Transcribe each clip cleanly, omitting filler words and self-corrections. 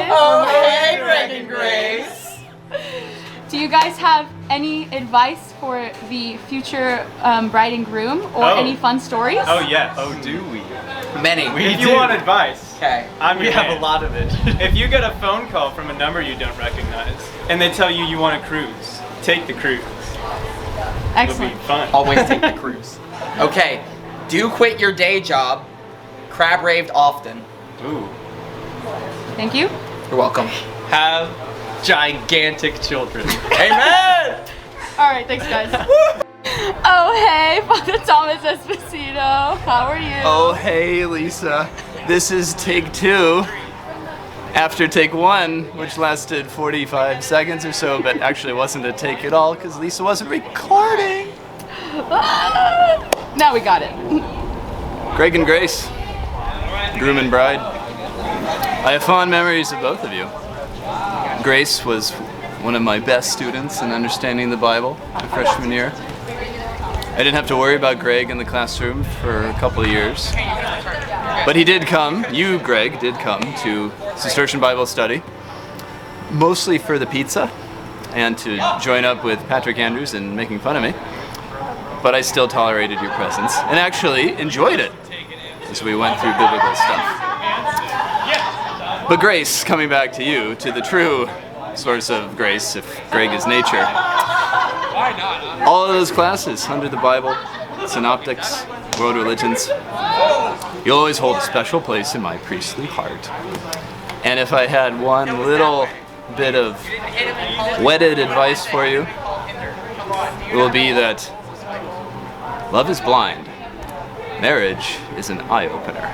guys. Oh, hey, Greg and Grace. Do you guys have any advice for the future bride and groom or any fun stories? Oh, yes. Oh, do we? Many. If you want advice, okay, we have a lot of it. If you get a phone call from a number you don't recognize and they tell you want a cruise, take the cruise. Excellent. It'll be fun. Always take the cruise. Okay, do quit your day job. Crab raved often. Ooh. Thank you. You're welcome. Have gigantic children. Amen! Alright, thanks guys. Oh hey, Father Thomas Esposito. How are you? Oh hey, Lisa. This is take 2. After take 1, which lasted 45 seconds or so, but actually wasn't a take at all because Lisa wasn't recording. Now we got it. Greg and Grace, groom and bride. I have fond memories of both of you. Grace was one of my best students in understanding the Bible my freshman year. I didn't have to worry about Greg in the classroom for a couple of years. But he did come, you, Greg, did come to Cistercian Bible study, mostly for the pizza and to join up with Patrick Andrews in making fun of me. But I still tolerated your presence and actually enjoyed it as we went through biblical stuff. But Grace, coming back to you, to the true source of grace, if Greg is nature. All of those classes under the Bible, synoptics, world religions, you'll always hold a special place in my priestly heart. And if I had one little bit of wedded advice for you, it will be that love is blind, marriage is an eye-opener.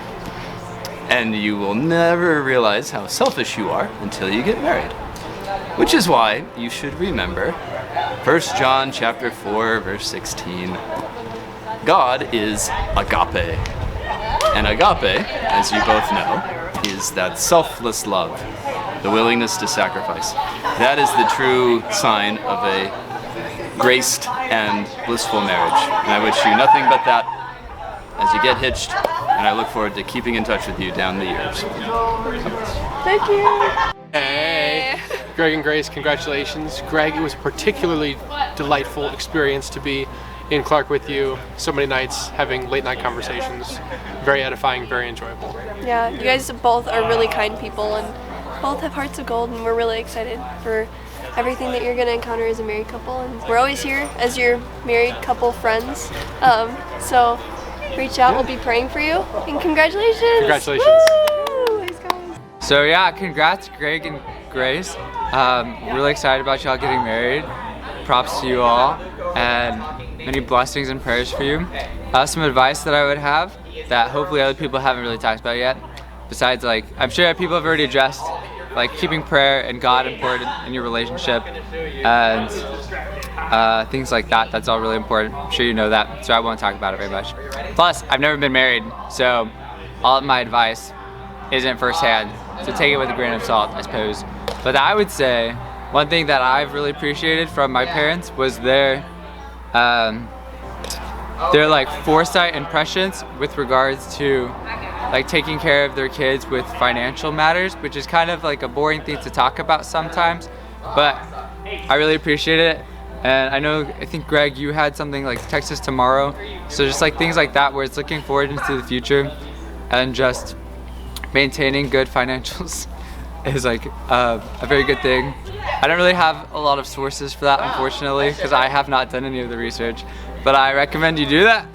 And you will never realize how selfish you are until you get married. Which is why you should remember 1 John chapter 4, verse 16. God is agape. And agape, as you both know, is that selfless love, the willingness to sacrifice. That is the true sign of a graced and blissful marriage. And I wish you nothing but that as you get hitched, and I look forward to keeping in touch with you down the years. Thank you. Hey, Greg and Grace, congratulations. Greg, it was a particularly delightful experience to be in Clark with you so many nights, having late night conversations. Very edifying, very enjoyable. Yeah, you guys both are really kind people and both have hearts of gold, and we're really excited for everything that you're going to encounter as a married couple. And we're always here as your married couple friends. So reach out, we'll be praying for you, and congratulations! Congratulations. Woo! Thanks, guys. So yeah, congrats Greg and Grace. Really excited about y'all getting married. Props to you all, and many blessings and prayers for you. Some advice that I would have that hopefully other people haven't really talked about yet, besides like, I'm sure people have already addressed, like keeping prayer and God important in your relationship, and things like that. That's all really important. I'm sure you know that, so I won't talk about it very much. Plus, I've never been married, so all of my advice isn't firsthand, so take it with a grain of salt, I suppose. But I would say one thing that I've really appreciated from my parents was their like foresight and prescience with regards to like taking care of their kids with financial matters, which is kind of like a boring thing to talk about sometimes, but I really appreciate it. And I think Greg, you had something like Texas tomorrow, so just like things like that where it's looking forward into the future and just maintaining good financials is like a very good thing. I don't really have a lot of sources for that, unfortunately, because I have not done any of the research, but I recommend you do that,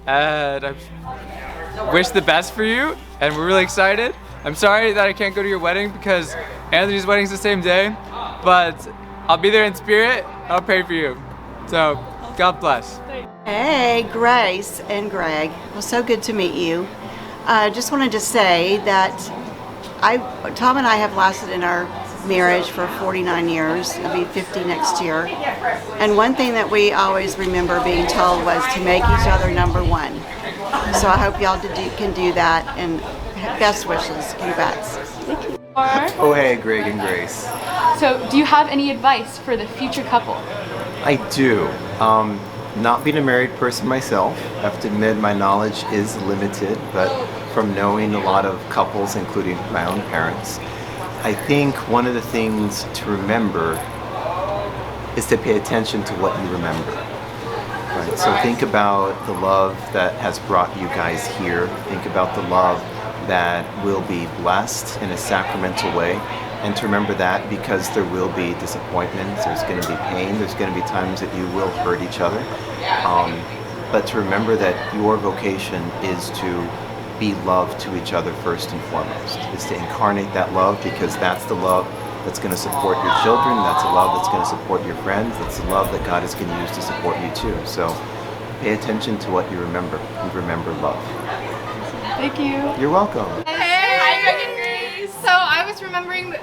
and I wish the best for you, and we're really excited. I'm sorry that I can't go to your wedding because Anthony's wedding's the same day, but I'll be there in spirit. I'll pray for you. So, God bless. Hey, Grace and Greg. Well, so good to meet you. I just wanted to say that Tom and I have lasted in our marriage for 49 years. It'll be 50 next year. And one thing that we always remember being told was to make each other number one. So I hope y'all can do that, and best wishes. Congrats. Thank you. Oh hey, Greg and Grace. So, do you have any advice for the future couple? I do. Not being a married person myself, I have to admit my knowledge is limited, but from knowing a lot of couples, including my own parents, I think one of the things to remember is to pay attention to what you remember. Right? So think about the love that has brought you guys here. Think about the love that will be blessed in a sacramental way. And to remember that, because there will be disappointments, there's going to be pain, there's going to be times that you will hurt each other. But to remember that your vocation is to be love to each other first and foremost. Is to incarnate that love, because that's the love that's going to support your children, that's the love that's going to support your friends, that's the love that God is going to use to support you too. So pay attention to what you remember, and remember love. Thank you. You're welcome. Hey, hi Greg and Grace. So I was remembering the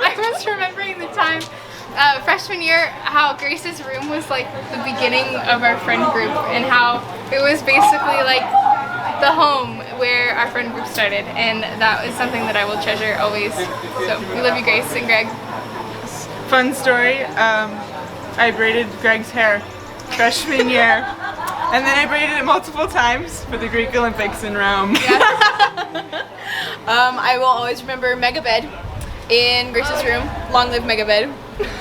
I was remembering the time freshman year, how Grace's room was like the beginning of our friend group, and how it was basically like the home where our friend group started, and that is something that I will treasure always. So we love you, Grace and Greg. Fun story, I braided Greg's hair freshman year, and then I braided it multiple times for the Greek Olympics in Rome. Yes. I will always remember Megabed in Grace's room. Long live Megabed.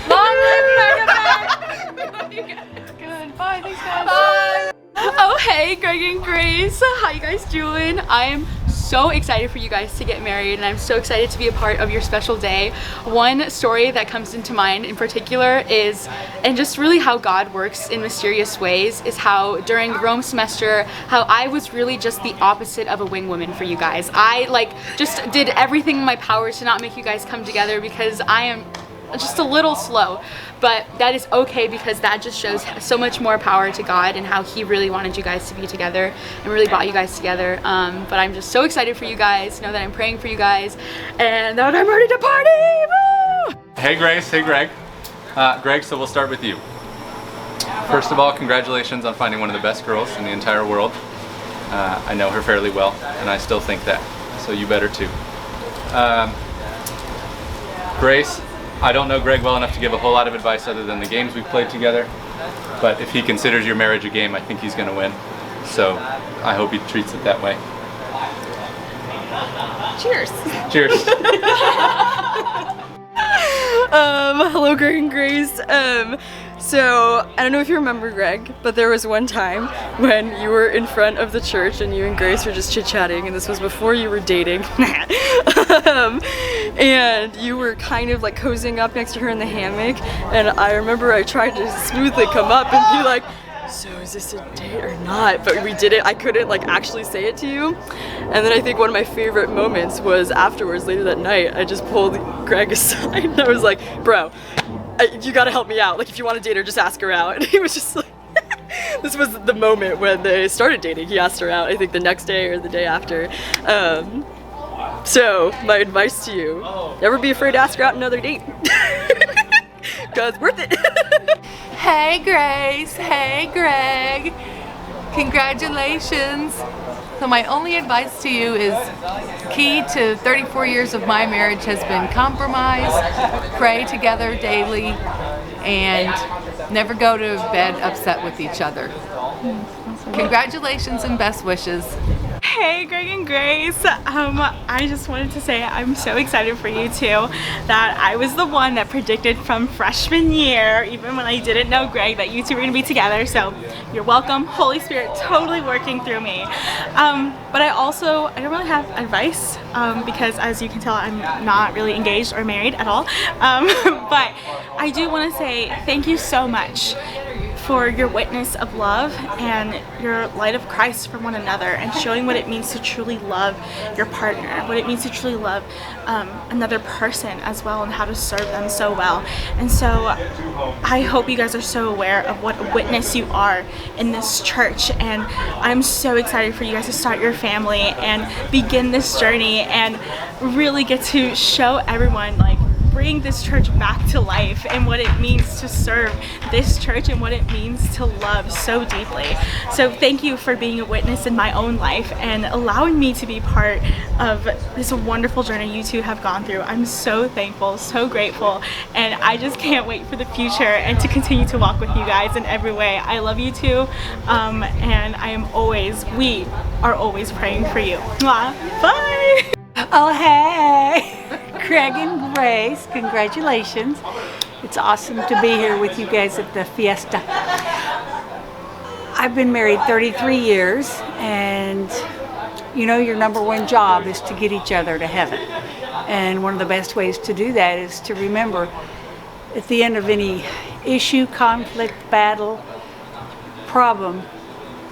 Long live Megabed! Good. Bye. Thanks, guys. Bye. Oh, hey, Greg and Grace. How you guys doing? I'm so excited for you guys to get married, and I'm so excited to be a part of your special day. One story that comes into mind in particular is, and just really how God works in mysterious ways, is how during Rome semester, how I was really just the opposite of a wing woman for you guys. I just did everything in my power to not make you guys come together, because I am just a little slow, but that is okay, because that just shows so much more power to God and how He really wanted you guys to be together and really brought you guys together. But I'm just so excited for you guys. Know that I'm praying for you guys and that I'm ready to party. Woo! Hey Grace, hey Greg. Greg, so we'll start with you. First of all, congratulations on finding one of the best girls in the entire world. I know her fairly well, and I still think that, so you better too. Grace, I don't know Greg well enough to give a whole lot of advice other than the games we've played together, but if he considers your marriage a game, I think he's going to win. So I hope he treats it that way. Cheers. Cheers. Hello, Greg and Grace. So I don't know if you remember, Greg, but there was one time when you were in front of the church and you and Grace were just chit-chatting, and this was before you were dating. And you were kind of like cozying up next to her in the hammock, and I remember I tried to smoothly come up and be like, so is this a date or not? But we didn't, I couldn't like actually say it to you. And then I think one of my favorite moments was afterwards, later that night, I just pulled Greg aside and I was like, bro, you gotta help me out. Like, if you want to date her, just ask her out. And he was just like, this was the moment when they started dating. He asked her out, I think the next day or the day after. So my advice to you, never be afraid to ask her out on another date. Cause worth it. Hey Grace, hey Greg, congratulations. So my only advice to you is, key to 34 years of my marriage has been compromise, pray together daily, and never go to bed upset with each other. Congratulations and best wishes. Hey Greg and Grace, I just wanted to say I'm so excited for you two, that I was the one that predicted from freshman year, even when I didn't know Greg, that you two were going to be together. So you're welcome. Holy Spirit totally working through me. But I don't really have advice, because as you can tell, I'm not really engaged or married at all. But I do want to say thank you so much for your witness of love and your light of Christ for one another, and showing what it means to truly love your partner, what it means to truly love another person as well, and how to serve them so well. And so I hope you guys are so aware of what a witness you are in this church, and I'm so excited for you guys to start your family and begin this journey and really get to show everyone, like, bring this church back to life, and what it means to serve this church, and what it means to love so deeply. So thank you for being a witness in my own life and allowing me to be part of this wonderful journey you two have gone through. I'm so thankful, so grateful, and I just can't wait for the future and to continue to walk with you guys in every way. I love you two, and we are always praying for you. Mwah. Bye! Oh, hey, Craig and Grace, congratulations. It's awesome to be here with you guys at the Fiesta. I've been married 33 years, and you know your number one job is to get each other to heaven. And one of the best ways to do that is to remember at the end of any issue, conflict, battle, problem,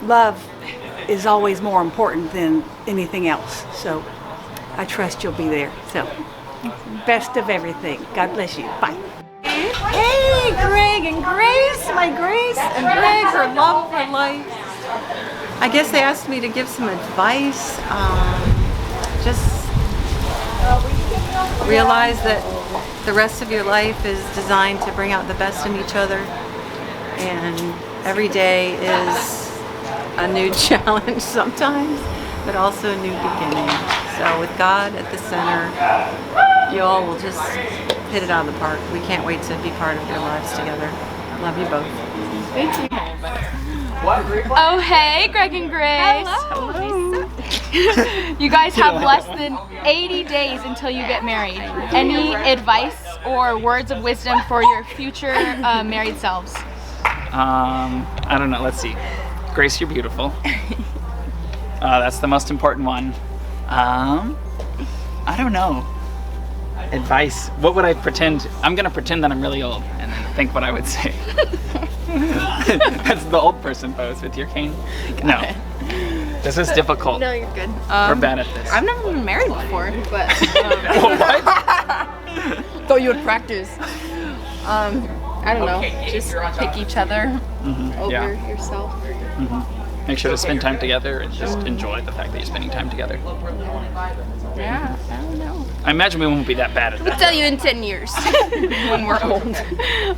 love is always more important than anything else. So I trust you'll be there. So best of everything. God bless you. Bye. Hey, Greg and Grace, my Grace and Greg, her love for life. I guess they asked me to give some advice. Just realize that the rest of your life is designed to bring out the best in each other, and every day is a new challenge sometimes, but also a new beginning. So with God at the center, you all will just hit it out of the park. We can't wait to be part of your lives together. Love you both. Thank you. Oh, hey, Greg and Grace. Hello. You guys have less than 80 days until you get married. Any advice or words of wisdom for your future married selves? I don't know. Let's see. Grace, you're beautiful. That's the most important one. I don't know. Advice. What would I pretend? I'm gonna pretend that I'm really old and then think what I would say. That's the old person pose with your cane. No. This is difficult. No, you're good. We're bad at this. I've never been married before, but What? thought you would practice. I don't know. Just pick each other over Yeah. yourself. Make sure to spend time together and just enjoy the fact that you're spending time together. Yeah, I don't know. I imagine we won't be that bad at We'll that. tell you in 10 years when we're old.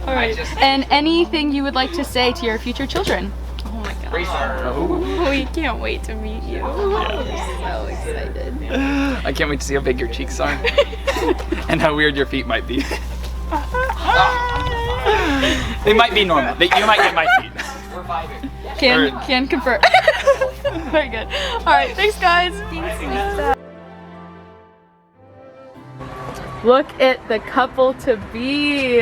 All right. And anything you would like to say to your future children? Oh my god. We can't wait to meet you. We're so excited. I can't wait to see how big your cheeks are and how weird your feet might be. They might be normal. You might get my feet. We're vibing. Can confirm. Very good. All right, thanks guys. Look at the couple to be.